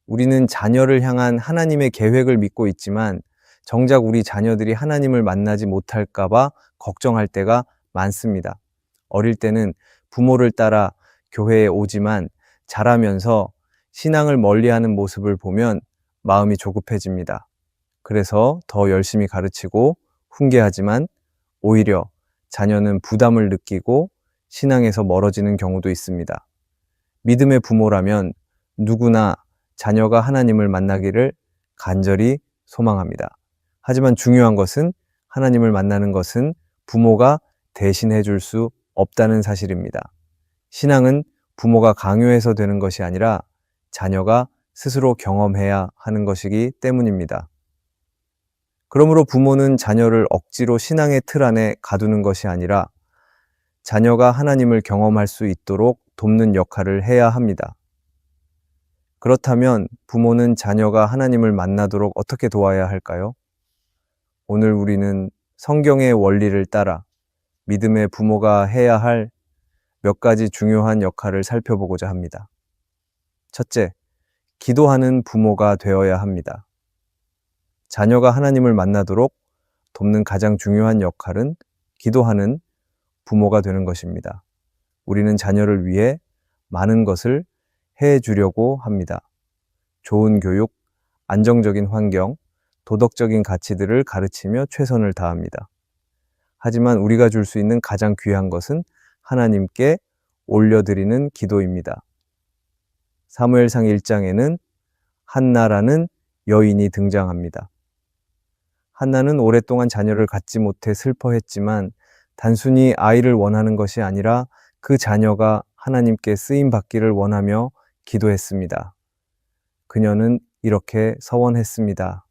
우리는 자녀를 향한 하나님의 계획을 믿고 있지만 정작 우리 자녀들이 하나님을 만나지 못할까 봐 걱정할 때가 많습니다. 어릴 때는 부모를 따라 교회에 오지만 자라면서 신앙을 멀리하는 모습을 보면 마음이 조급해집니다. 그래서 더 열심히 가르치고 훈계하지만 오히려 자녀는 부담을 느끼고 신앙에서 멀어지는 경우도 있습니다. 믿음의 부모라면 누구나 자녀가 하나님을 만나기를 간절히 소망합니다. 하지만 중요한 것은 하나님을 만나는 것은 부모가 대신해 줄 수 없다는 사실입니다. 신앙은 부모가 강요해서 되는 것이 아니라 자녀가 스스로 경험해야 하는 것이기 때문입니다. 그러므로 부모는 자녀를 억지로 신앙의 틀 안에 가두는 것이 아니라 자녀가 하나님을 경험할 수 있도록 돕는 역할을 해야 합니다. 그렇다면 부모는 자녀가 하나님을 만나도록 어떻게 도와야 할까요? 오늘 우리는 성경의 원리를 따라 믿음의 부모가 해야 할 몇 가지 중요한 역할을 살펴보고자 합니다. 첫째, 기도하는 부모가 되어야 합니다. 자녀가 하나님을 만나도록 돕는 가장 중요한 역할은 기도하는 부모가 되는 것입니다. 우리는 자녀를 위해 많은 것을 해 주려고 합니다. 좋은 교육, 안정적인 환경, 도덕적인 가치들을 가르치며 최선을 다합니다. 하지만 우리가 줄 수 있는 가장 귀한 것은 하나님께 올려드리는 기도입니다. 사무엘상 1장에는 한나라는 여인이 등장합니다. 한나는 오랫동안 자녀를 갖지 못해 슬퍼했지만 단순히 아이를 원하는 것이 아니라 그 자녀가 하나님께 쓰임 받기를 원하며 기도했습니다. 그녀는 이렇게 서원했습니다.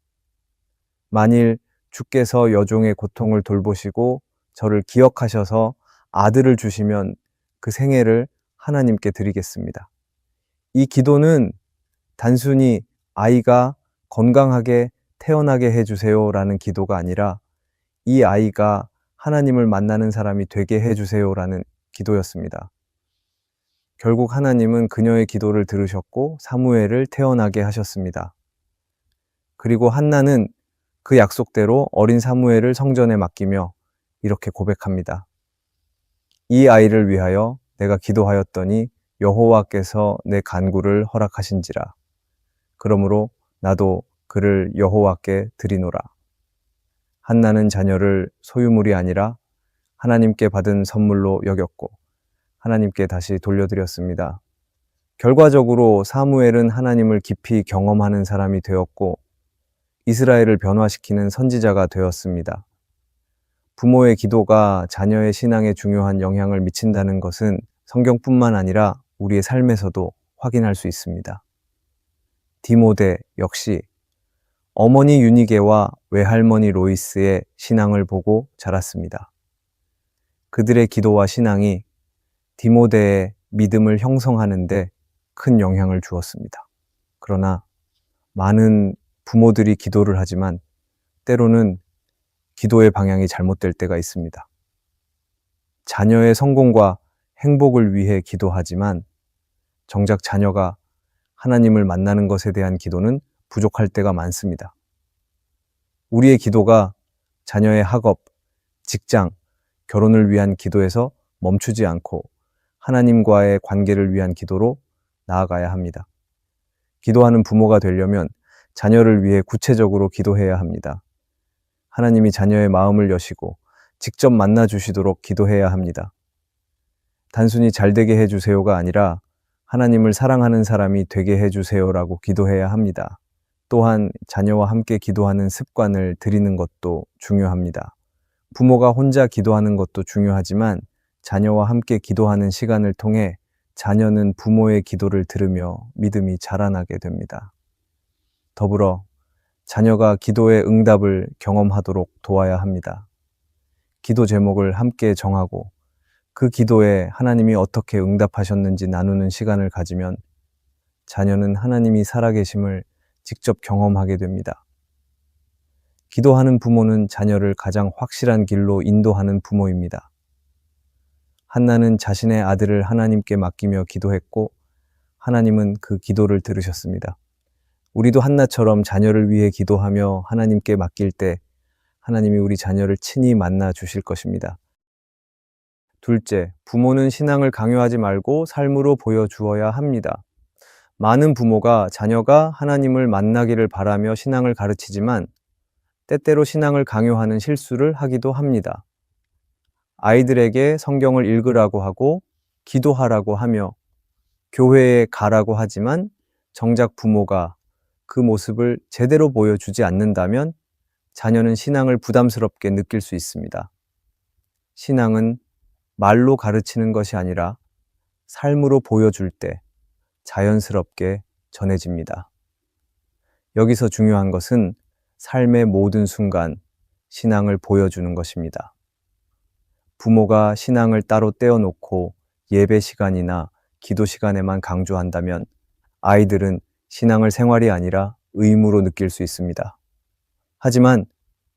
만일 주께서 여종의 고통을 돌보시고 저를 기억하셔서 아들을 주시면 그 생애를 하나님께 드리겠습니다. 이 기도는 단순히 아이가 건강하게 태어나게 해주세요라는 기도가 아니라 이 아이가 하나님을 만나는 사람이 되게 해주세요라는 기도였습니다. 결국 하나님은 그녀의 기도를 들으셨고 사무엘을 태어나게 하셨습니다. 그리고 한나는 그 약속대로 어린 사무엘을 성전에 맡기며 이렇게 고백합니다. 이 아이를 위하여 내가 기도하였더니 여호와께서 내 간구를 허락하신지라. 그러므로 나도 그를 여호와께 드리노라. 한나는 자녀를 소유물이 아니라 하나님께 받은 선물로 여겼고 하나님께 다시 돌려드렸습니다. 결과적으로 사무엘은 하나님을 깊이 경험하는 사람이 되었고 이스라엘을 변화시키는 선지자가 되었습니다. 부모의 기도가 자녀의 신앙에 중요한 영향을 미친다는 것은 성경뿐만 아니라 우리의 삶에서도 확인할 수 있습니다. 디모데 역시 어머니 유니게와 외할머니 로이스의 신앙을 보고 자랐습니다. 그들의 기도와 신앙이 디모데의 믿음을 형성하는 데 큰 영향을 주었습니다. 그러나 많은 부모들이 기도를 하지만 때로는 기도의 방향이 잘못될 때가 있습니다. 자녀의 성공과 행복을 위해 기도하지만 정작 자녀가 하나님을 만나는 것에 대한 기도는 부족할 때가 많습니다. 우리의 기도가 자녀의 학업, 직장, 결혼을 위한 기도에서 멈추지 않고 하나님과의 관계를 위한 기도로 나아가야 합니다. 기도하는 부모가 되려면 자녀를 위해 구체적으로 기도해야 합니다. 하나님이 자녀의 마음을 여시고 직접 만나 주시도록 기도해야 합니다. 단순히 잘되게 해주세요가 아니라 하나님을 사랑하는 사람이 되게 해주세요라고 기도해야 합니다. 또한 자녀와 함께 기도하는 습관을 들이는 것도 중요합니다. 부모가 혼자 기도하는 것도 중요하지만 자녀와 함께 기도하는 시간을 통해 자녀는 부모의 기도를 들으며 믿음이 자라나게 됩니다. 더불어 자녀가 기도의 응답을 경험하도록 도와야 합니다. 기도 제목을 함께 정하고 그 기도에 하나님이 어떻게 응답하셨는지 나누는 시간을 가지면 자녀는 하나님이 살아계심을 직접 경험하게 됩니다. 기도하는 부모는 자녀를 가장 확실한 길로 인도하는 부모입니다. 한나는 자신의 아들을 하나님께 맡기며 기도했고 하나님은 그 기도를 들으셨습니다. 우리도 한나처럼 자녀를 위해 기도하며 하나님께 맡길 때 하나님이 우리 자녀를 친히 만나 주실 것입니다. 둘째, 부모는 신앙을 강요하지 말고 삶으로 보여주어야 합니다. 많은 부모가 자녀가 하나님을 만나기를 바라며 신앙을 가르치지만 때때로 신앙을 강요하는 실수를 하기도 합니다. 아이들에게 성경을 읽으라고 하고 기도하라고 하며 교회에 가라고 하지만 정작 부모가 그 모습을 제대로 보여주지 않는다면 자녀는 신앙을 부담스럽게 느낄 수 있습니다. 신앙은 말로 가르치는 것이 아니라 삶으로 보여줄 때 자연스럽게 전해집니다. 여기서 중요한 것은 삶의 모든 순간 신앙을 보여주는 것입니다. 부모가 신앙을 따로 떼어놓고 예배 시간이나 기도 시간에만 강조한다면 아이들은 신앙을 생활이 아니라 의무로 느낄 수 있습니다. 하지만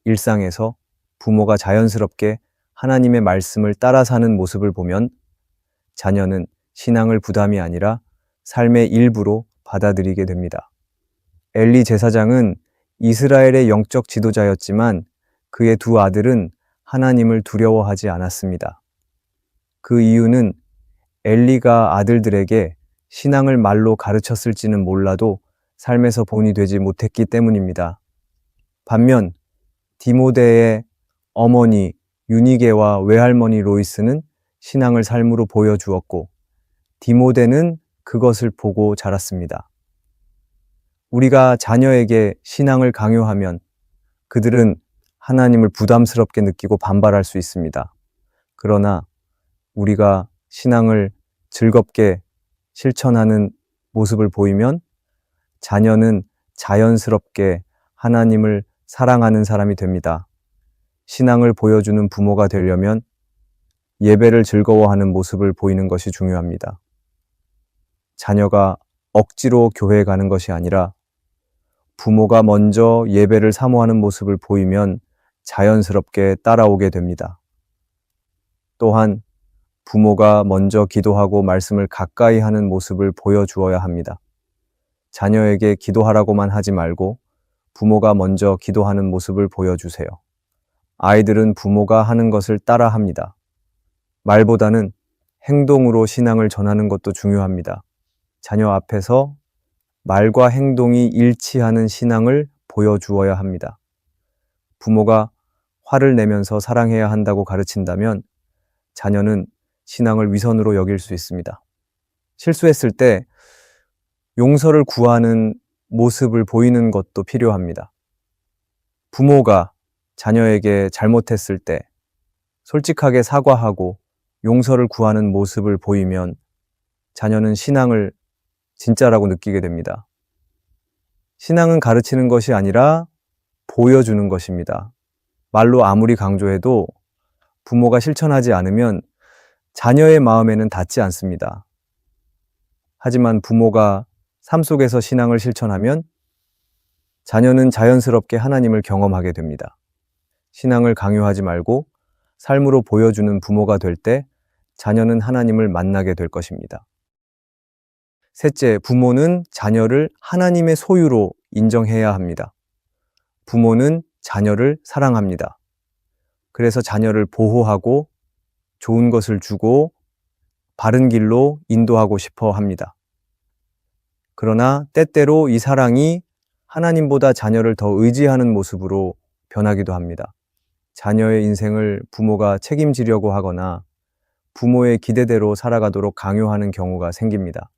일상에서 부모가 자연스럽게 하나님의 말씀을 따라 사는 모습을 보면 자녀는 신앙을 부담이 아니라 삶의 일부로 받아들이게 됩니다. 엘리 제사장은 이스라엘의 영적 지도자였지만 그의 두 아들은 하나님을 두려워하지 않았습니다. 그 이유는 엘리가 아들들에게 신앙을 말로 가르쳤을지는 몰라도 삶에서 본이 되지 못했기 때문입니다. 반면 디모데의 어머니 유니게와 외할머니 로이스는 신앙을 삶으로 보여주었고 디모데는 그것을 보고 자랐습니다. 우리가 자녀에게 신앙을 강요하면 그들은 하나님을 부담스럽게 느끼고 반발할 수 있습니다. 그러나 우리가 신앙을 즐겁게 실천하는 모습을 보이면 자녀는 자연스럽게 하나님을 사랑하는 사람이 됩니다. 신앙을 보여주는 부모가 되려면 예배를 즐거워하는 모습을 보이는 것이 중요합니다. 자녀가 억지로 교회에 가는 것이 아니라 부모가 먼저 예배를 사모하는 모습을 보이면 자연스럽게 따라오게 됩니다. 또한 부모가 먼저 기도하고 말씀을 가까이 하는 모습을 보여주어야 합니다. 자녀에게 기도하라고만 하지 말고 부모가 먼저 기도하는 모습을 보여주세요. 아이들은 부모가 하는 것을 따라 합니다. 말보다는 행동으로 신앙을 전하는 것도 중요합니다. 자녀 앞에서 말과 행동이 일치하는 신앙을 보여주어야 합니다. 부모가 화를 내면서 사랑해야 한다고 가르친다면 자녀는 신앙을 위선으로 여길 수 있습니다. 실수했을 때 용서를 구하는 모습을 보이는 것도 필요합니다. 부모가 자녀에게 잘못했을 때 솔직하게 사과하고 용서를 구하는 모습을 보이면 자녀는 신앙을 진짜라고 느끼게 됩니다. 신앙은 가르치는 것이 아니라 보여주는 것입니다. 말로 아무리 강조해도 부모가 실천하지 않으면 자녀의 마음에는 닿지 않습니다. 하지만 부모가 삶 속에서 신앙을 실천하면 자녀는 자연스럽게 하나님을 경험하게 됩니다. 신앙을 강요하지 말고 삶으로 보여주는 부모가 될 때 자녀는 하나님을 만나게 될 것입니다. 셋째, 부모는 자녀를 하나님의 소유로 인정해야 합니다. 부모는 자녀를 사랑합니다. 그래서 자녀를 보호하고 좋은 것을 주고 바른 길로 인도하고 싶어 합니다. 그러나 때때로 이 사랑이 하나님보다 자녀를 더 의지하는 모습으로 변하기도 합니다. 자녀의 인생을 부모가 책임지려고 하거나 부모의 기대대로 살아가도록 강요하는 경우가 생깁니다.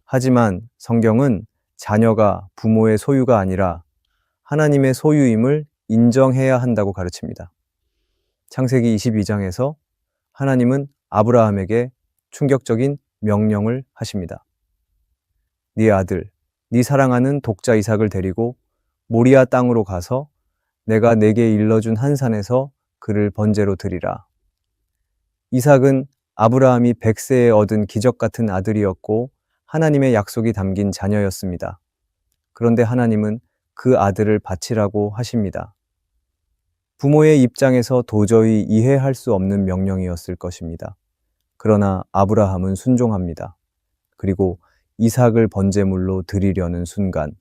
하지만 성경은 자녀가 부모의 소유가 아니라 하나님의 소유임을 인정해야 한다고 가르칩니다. 창세기 22장에서 하나님은 아브라함에게 충격적인 명령을 하십니다. 네 아들, 네 사랑하는 독자 이삭을 데리고 모리아 땅으로 가서 내가 네게 일러준 한 산에서 그를 번제로 드리라. 이삭은 아브라함이 100세에 얻은 기적 같은 아들이었고 하나님의 약속이 담긴 자녀였습니다. 그런데 하나님은 그 아들을 바치라고 하십니다. 부모의 입장에서 도저히 이해할 수 없는 명령이었을 것입니다. 그러나 아브라함은 순종합니다. 그리고 이삭을 번제물로 드리려는 순간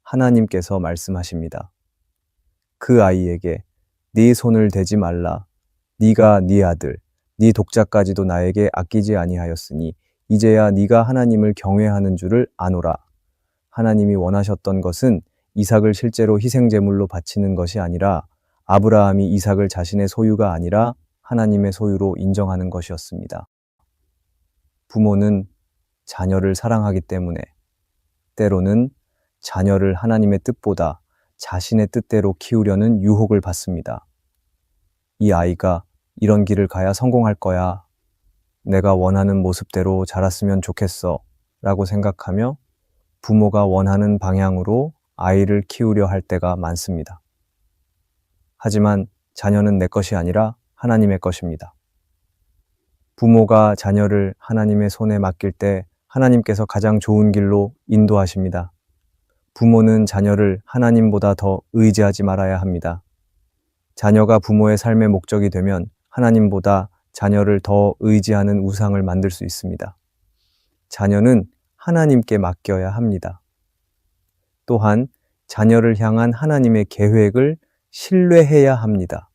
하나님께서 말씀하십니다. 그 아이에게 네 손을 대지 말라. 네가 네 아들, 네 독자까지도 나에게 아끼지 아니하였으니 이제야 네가 하나님을 경외하는 줄을 아노라. 하나님이 원하셨던 것은 이삭을 실제로 희생제물로 바치는 것이 아니라 아브라함이 이삭을 자신의 소유가 아니라 하나님의 소유로 인정하는 것이었습니다. 부모는 자녀를 사랑하기 때문에 때로는 자녀를 하나님의 뜻보다 자신의 뜻대로 키우려는 유혹을 받습니다. 이 아이가 이런 길을 가야 성공할 거야. 내가 원하는 모습대로 자랐으면 좋겠어. 라고 생각하며 부모가 원하는 방향으로 아이를 키우려 할 때가 많습니다. 하지만 자녀는 내 것이 아니라 하나님의 것입니다. 부모가 자녀를 하나님의 손에 맡길 때 하나님께서 가장 좋은 길로 인도하십니다. 부모는 자녀를 하나님보다 더 의지하지 말아야 합니다. 자녀가 부모의 삶의 목적이 되면 하나님보다 자녀를 더 의지하는 우상을 만들 수 있습니다. 자녀는 하나님께 맡겨야 합니다. 또한 자녀를 향한 하나님의 계획을 신뢰해야 합니다.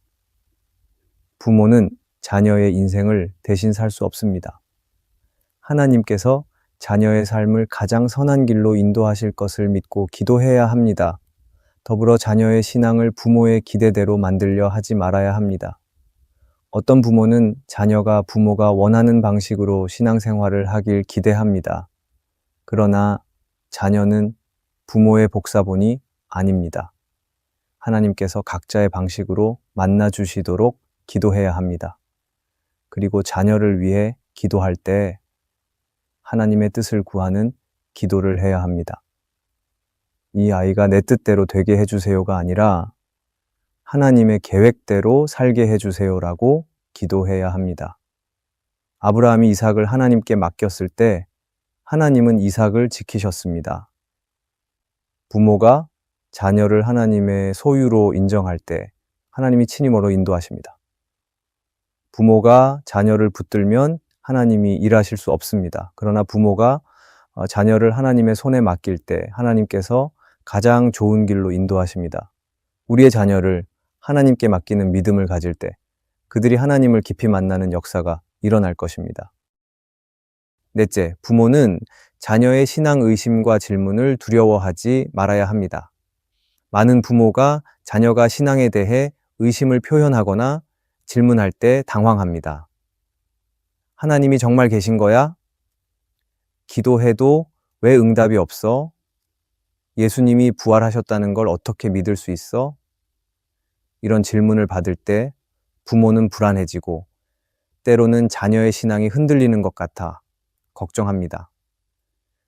부모는 자녀의 인생을 대신 살 수 없습니다. 하나님께서 자녀의 삶을 가장 선한 길로 인도하실 것을 믿고 기도해야 합니다. 더불어 자녀의 신앙을 부모의 기대대로 만들려 하지 말아야 합니다. 어떤 부모는 자녀가 부모가 원하는 방식으로 신앙생활을 하길 기대합니다. 그러나 자녀는 부모의 복사본이 아닙니다. 하나님께서 각자의 방식으로 만나 주시도록 기도해야 합니다. 그리고 자녀를 위해 기도할 때 하나님의 뜻을 구하는 기도를 해야 합니다. 이 아이가 내 뜻대로 되게 해주세요가 아니라 하나님의 계획대로 살게 해주세요라고 기도해야 합니다. 아브라함이 이삭을 하나님께 맡겼을 때 하나님은 이삭을 지키셨습니다. 부모가 자녀를 하나님의 소유로 인정할 때 하나님이 친히 멀어 인도하십니다. 부모가 자녀를 붙들면 하나님이 일하실 수 없습니다. 그러나 부모가 자녀를 하나님의 손에 맡길 때 하나님께서 가장 좋은 길로 인도하십니다. 우리의 자녀를 하나님께 맡기는 믿음을 가질 때 그들이 하나님을 깊이 만나는 역사가 일어날 것입니다. 넷째, 부모는 자녀의 신앙 의심과 질문을 두려워하지 말아야 합니다. 많은 부모가 자녀가 신앙에 대해 의심을 표현하거나 질문할 때 당황합니다. 하나님이 정말 계신 거야? 기도해도 왜 응답이 없어? 예수님이 부활하셨다는 걸 어떻게 믿을 수 있어? 이런 질문을 받을 때 부모는 불안해지고 때로는 자녀의 신앙이 흔들리는 것 같아 걱정합니다.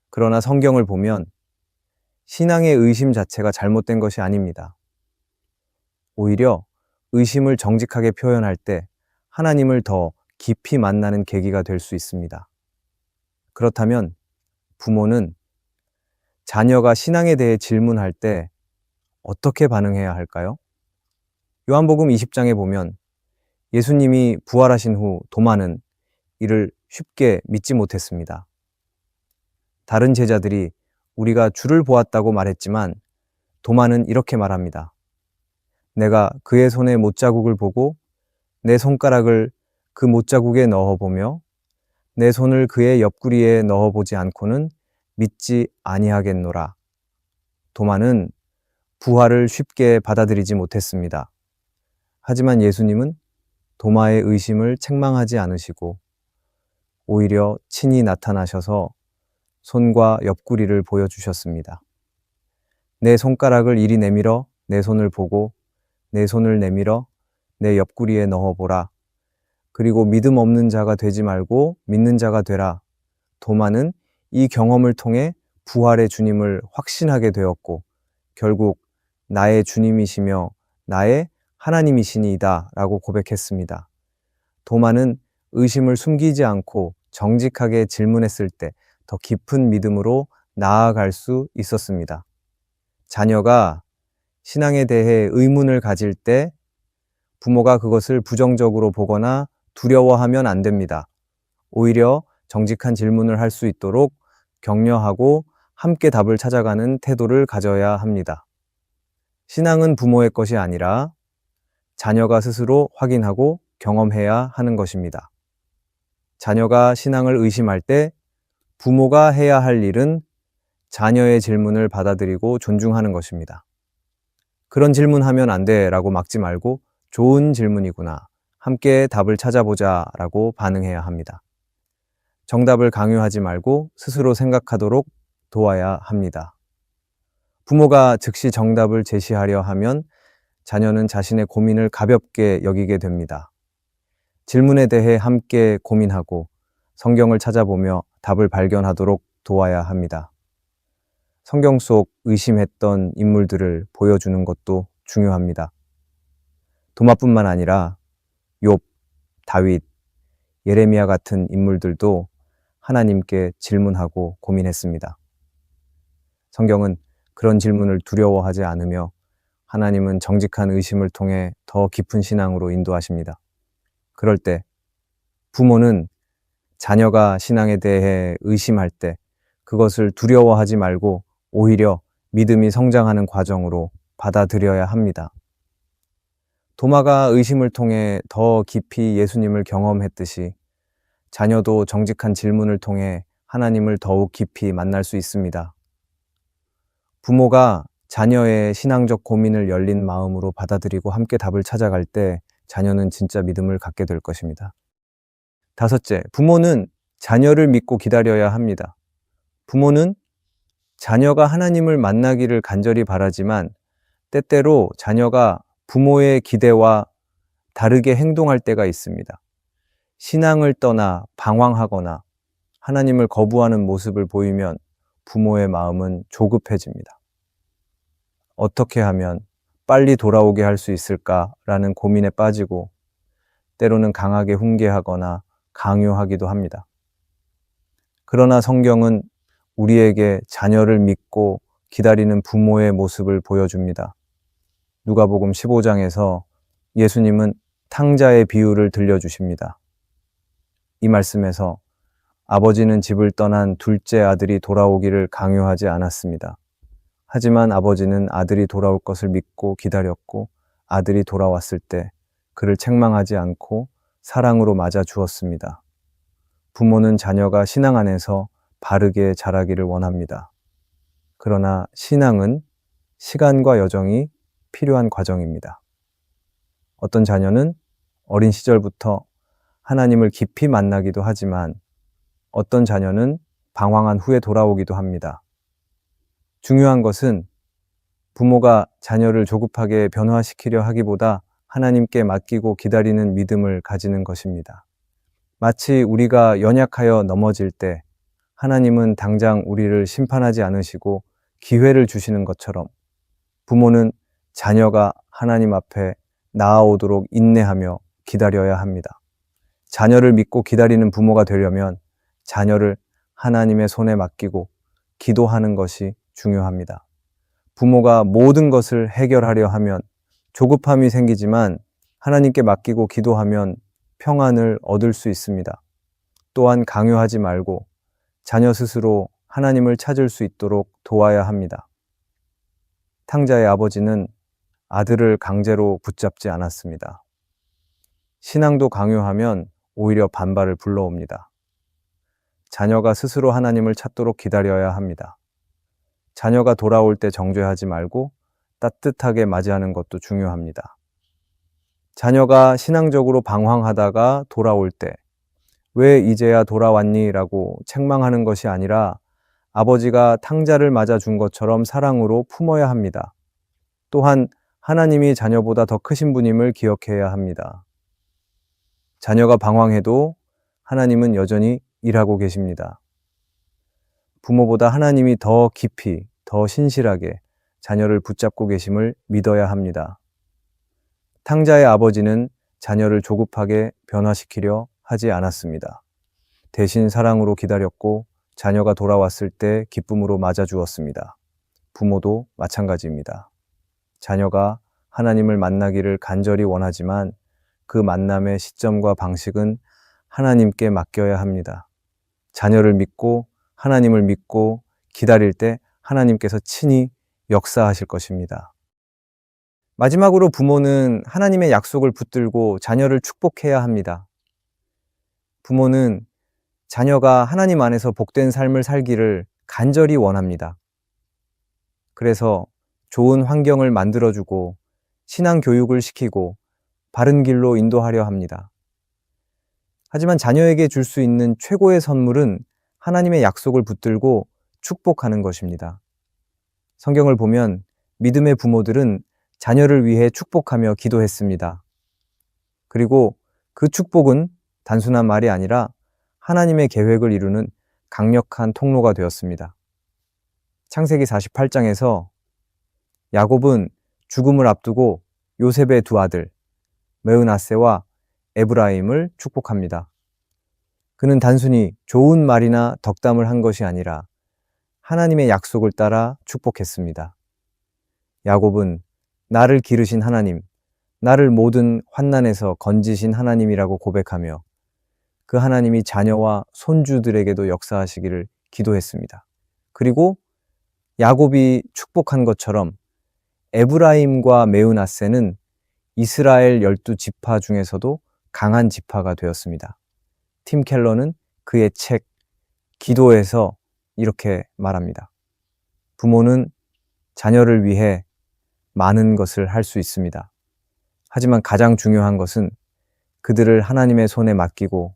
그러나 성경을 보면 신앙의 의심 자체가 잘못된 것이 아닙니다. 오히려 의심을 정직하게 표현할 때 하나님을 더 깊이 만나는 계기가 될 수 있습니다. 그렇다면 부모는 자녀가 신앙에 대해 질문할 때 어떻게 반응해야 할까요? 요한복음 20장에 보면 예수님이 부활하신 후 도마는 이를 쉽게 믿지 못했습니다. 다른 제자들이 우리가 주를 보았다고 말했지만 도마는 이렇게 말합니다. 내가 그의 손에 못자국을 보고 내 손가락을 그 못자국에 넣어보며 내 손을 그의 옆구리에 넣어보지 않고는 믿지 아니하겠노라. 도마는 부활을 쉽게 받아들이지 못했습니다. 하지만 예수님은 도마의 의심을 책망하지 않으시고 오히려 친히 나타나셔서 손과 옆구리를 보여주셨습니다. 내 손가락을 이리 내밀어 내 손을 보고 내 손을 내밀어 내 옆구리에 넣어보라. 그리고 믿음 없는 자가 되지 말고 믿는 자가 되라. 도마는 이 경험을 통해 부활의 주님을 확신하게 되었고 결국 나의 주님이시며 나의 하나님이시니이다 라고 고백했습니다. 도마는 의심을 숨기지 않고 정직하게 질문했을 때 더 깊은 믿음으로 나아갈 수 있었습니다. 자녀가 신앙에 대해 의문을 가질 때 부모가 그것을 부정적으로 보거나 두려워하면 안 됩니다. 오히려 정직한 질문을 할 수 있도록 격려하고 함께 답을 찾아가는 태도를 가져야 합니다. 신앙은 부모의 것이 아니라 자녀가 스스로 확인하고 경험해야 하는 것입니다. 자녀가 신앙을 의심할 때 부모가 해야 할 일은 자녀의 질문을 받아들이고 존중하는 것입니다. 그런 질문하면 안 돼 라고 막지 말고 좋은 질문이구나, 함께 답을 찾아보자 라고 반응해야 합니다. 정답을 강요하지 말고 스스로 생각하도록 도와야 합니다. 부모가 즉시 정답을 제시하려 하면 자녀는 자신의 고민을 가볍게 여기게 됩니다. 질문에 대해 함께 고민하고 성경을 찾아보며 답을 발견하도록 도와야 합니다. 성경 속 의심했던 인물들을 보여주는 것도 중요합니다. 도마뿐만 아니라 욥, 다윗, 예레미야 같은 인물들도 하나님께 질문하고 고민했습니다. 성경은 그런 질문을 두려워하지 않으며 하나님은 정직한 의심을 통해 더 깊은 신앙으로 인도하십니다. 그럴 때 부모는 자녀가 신앙에 대해 의심할 때 그것을 두려워하지 말고 오히려 믿음이 성장하는 과정으로 받아들여야 합니다. 도마가 의심을 통해 더 깊이 예수님을 경험했듯이 자녀도 정직한 질문을 통해 하나님을 더욱 깊이 만날 수 있습니다. 부모가 자녀의 신앙적 고민을 열린 마음으로 받아들이고 함께 답을 찾아갈 때 자녀는 진짜 믿음을 갖게 될 것입니다. 다섯째, 부모는 자녀를 믿고 기다려야 합니다. 부모는 자녀가 하나님을 만나기를 간절히 바라지만 때때로 자녀가 부모의 기대와 다르게 행동할 때가 있습니다. 신앙을 떠나 방황하거나 하나님을 거부하는 모습을 보이면 부모의 마음은 조급해집니다. 어떻게 하면 빨리 돌아오게 할 수 있을까라는 고민에 빠지고 때로는 강하게 훈계하거나 강요하기도 합니다. 그러나 성경은 우리에게 자녀를 믿고 기다리는 부모의 모습을 보여줍니다. 누가복음 15장에서 예수님은 탕자의 비유를 들려주십니다. 이 말씀에서 아버지는 집을 떠난 둘째 아들이 돌아오기를 강요하지 않았습니다. 하지만 아버지는 아들이 돌아올 것을 믿고 기다렸고 아들이 돌아왔을 때 그를 책망하지 않고 사랑으로 맞아 주었습니다. 부모는 자녀가 신앙 안에서 바르게 자라기를 원합니다. 그러나 신앙은 시간과 여정이 필요한 과정입니다. 어떤 자녀는 어린 시절부터 하나님을 깊이 만나기도 하지만 어떤 자녀는 방황한 후에 돌아오기도 합니다. 중요한 것은 부모가 자녀를 조급하게 변화시키려 하기보다 하나님께 맡기고 기다리는 믿음을 가지는 것입니다. 마치 우리가 연약하여 넘어질 때 하나님은 당장 우리를 심판하지 않으시고 기회를 주시는 것처럼 부모는 자녀가 하나님 앞에 나아오도록 인내하며 기다려야 합니다. 자녀를 믿고 기다리는 부모가 되려면 자녀를 하나님의 손에 맡기고 기도하는 것이 중요합니다. 부모가 모든 것을 해결하려 하면 조급함이 생기지만 하나님께 맡기고 기도하면 평안을 얻을 수 있습니다. 또한 강요하지 말고 자녀 스스로 하나님을 찾을 수 있도록 도와야 합니다. 탕자의 아버지는 아들을 강제로 붙잡지 않았습니다. 신앙도 강요하면 오히려 반발을 불러옵니다. 자녀가 스스로 하나님을 찾도록 기다려야 합니다. 자녀가 돌아올 때 정죄하지 말고 따뜻하게 맞이하는 것도 중요합니다. 자녀가 신앙적으로 방황하다가 돌아올 때 왜 이제야 돌아왔니? 라고 책망하는 것이 아니라 아버지가 탕자를 맞아 준 것처럼 사랑으로 품어야 합니다. 또한 하나님이 자녀보다 더 크신 분임을 기억해야 합니다. 자녀가 방황해도 하나님은 여전히 일하고 계십니다. 부모보다 하나님이 더 깊이, 더 신실하게 자녀를 붙잡고 계심을 믿어야 합니다. 탕자의 아버지는 자녀를 조급하게 변화시키려 하지 않았습니다. 대신 사랑으로 기다렸고 자녀가 돌아왔을 때 기쁨으로 맞아주었습니다. 부모도 마찬가지입니다. 자녀가 하나님을 만나기를 간절히 원하지만 그 만남의 시점과 방식은 하나님께 맡겨야 합니다. 자녀를 믿고 하나님을 믿고 기다릴 때 하나님께서 친히 역사하실 것입니다. 마지막으로 부모는 하나님의 약속을 붙들고 자녀를 축복해야 합니다. 부모는 자녀가 하나님 안에서 복된 삶을 살기를 간절히 원합니다. 그래서 좋은 환경을 만들어주고 신앙 교육을 시키고 바른 길로 인도하려 합니다. 하지만 자녀에게 줄 수 있는 최고의 선물은 하나님의 약속을 붙들고 축복하는 것입니다. 성경을 보면 믿음의 부모들은 자녀를 위해 축복하며 기도했습니다. 그리고 그 축복은 단순한 말이 아니라 하나님의 계획을 이루는 강력한 통로가 되었습니다. 창세기 48장에서 야곱은 죽음을 앞두고 요셉의 두 아들 므므낫세와 에브라임을 축복합니다. 그는 단순히 좋은 말이나 덕담을 한 것이 아니라 하나님의 약속을 따라 축복했습니다. 야곱은 나를 기르신 하나님, 나를 모든 환난에서 건지신 하나님이라고 고백하며 그 하나님이 자녀와 손주들에게도 역사하시기를 기도했습니다. 그리고 야곱이 축복한 것처럼 에브라임과 므므낫세는 이스라엘 12지파 중에서도 강한 지파가 되었습니다. 팀 켈러는 그의 책 기도에서 이렇게 말합니다. 부모는 자녀를 위해 많은 것을 할 수 있습니다. 하지만 가장 중요한 것은 그들을 하나님의 손에 맡기고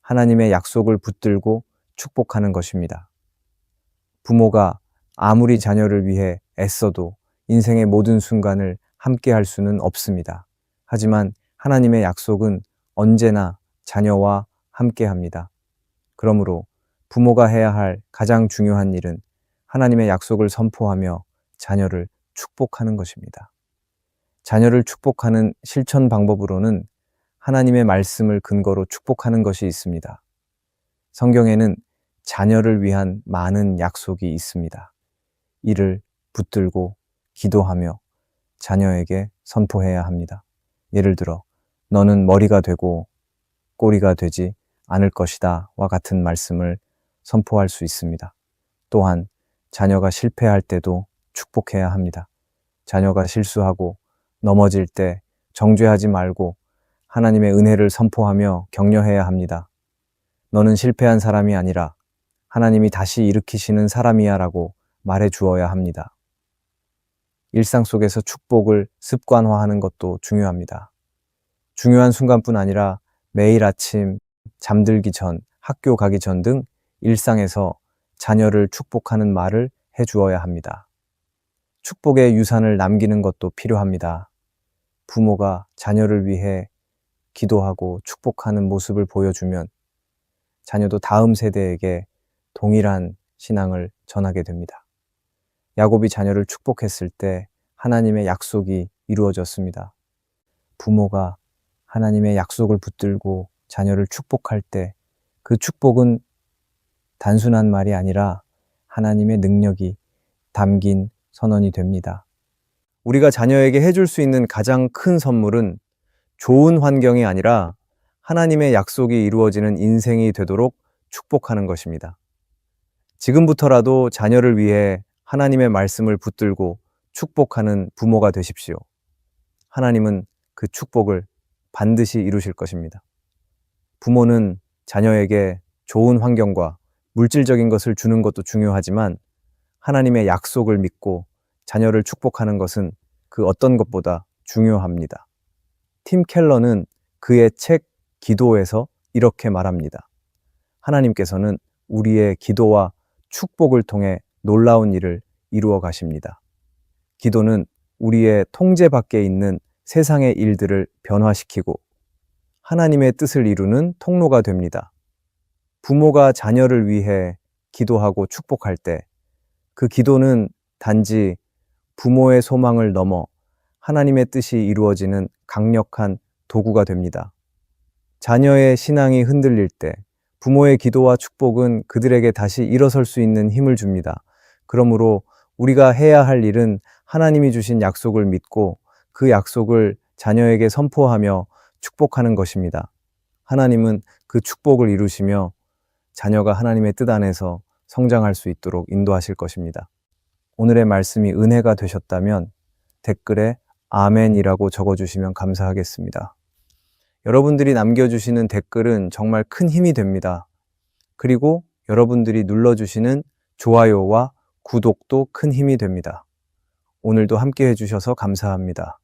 하나님의 약속을 붙들고 축복하는 것입니다. 부모가 아무리 자녀를 위해 애써도 인생의 모든 순간을 함께 할 수는 없습니다. 하지만 하나님의 약속은 언제나 자녀와 함께 합니다. 그러므로 부모가 해야 할 가장 중요한 일은 하나님의 약속을 선포하며 자녀를 축복하는 것입니다. 자녀를 축복하는 실천 방법으로는 하나님의 말씀을 근거로 축복하는 것이 있습니다. 성경에는 자녀를 위한 많은 약속이 있습니다. 이를 붙들고 기도하며 자녀에게 선포해야 합니다. 예를 들어 너는 머리가 되고 꼬리가 되지 않을 것이다 와 같은 말씀을 선포할 수 있습니다. 또한 자녀가 실패할 때도 축복해야 합니다. 자녀가 실수하고 넘어질 때 정죄하지 말고 하나님의 은혜를 선포하며 격려해야 합니다. 너는 실패한 사람이 아니라 하나님이 다시 일으키시는 사람이야 라고 말해 주어야 합니다. 일상 속에서 축복을 습관화하는 것도 중요합니다. 중요한 순간뿐 아니라 매일 아침, 잠들기 전, 학교 가기 전 등 일상에서 자녀를 축복하는 말을 해 주어야 합니다. 축복의 유산을 남기는 것도 필요합니다. 부모가 자녀를 위해 기도하고 축복하는 모습을 보여주면 자녀도 다음 세대에게 동일한 신앙을 전하게 됩니다. 야곱이 자녀를 축복했을 때 하나님의 약속이 이루어졌습니다. 부모가 하나님의 약속을 붙들고 자녀를 축복할 때 그 축복은 단순한 말이 아니라 하나님의 능력이 담긴 선언이 됩니다. 우리가 자녀에게 해줄 수 있는 가장 큰 선물은 좋은 환경이 아니라 하나님의 약속이 이루어지는 인생이 되도록 축복하는 것입니다. 지금부터라도 자녀를 위해 하나님의 말씀을 붙들고 축복하는 부모가 되십시오. 하나님은 그 축복을 반드시 이루실 것입니다. 부모는 자녀에게 좋은 환경과 물질적인 것을 주는 것도 중요하지만 하나님의 약속을 믿고 자녀를 축복하는 것은 그 어떤 것보다 중요합니다. 팀 켈러는 그의 책 기도에서 이렇게 말합니다. 하나님께서는 우리의 기도와 축복을 통해 놀라운 일을 이루어 가십니다. 기도는 우리의 통제 밖에 있는 세상의 일들을 변화시키고 하나님의 뜻을 이루는 통로가 됩니다. 부모가 자녀를 위해 기도하고 축복할 때 그 기도는 단지 부모의 소망을 넘어 하나님의 뜻이 이루어지는 강력한 도구가 됩니다. 자녀의 신앙이 흔들릴 때 부모의 기도와 축복은 그들에게 다시 일어설 수 있는 힘을 줍니다. 그러므로 우리가 해야 할 일은 하나님이 주신 약속을 믿고 그 약속을 자녀에게 선포하며 축복하는 것입니다. 하나님은 그 축복을 이루시며 자녀가 하나님의 뜻 안에서 성장할 수 있도록 인도하실 것입니다. 오늘의 말씀이 은혜가 되셨다면 댓글에 아멘이라고 적어주시면 감사하겠습니다. 여러분들이 남겨주시는 댓글은 정말 큰 힘이 됩니다. 그리고 여러분들이 눌러주시는 좋아요와 구독도 큰 힘이 됩니다. 오늘도 함께 해주셔서 감사합니다.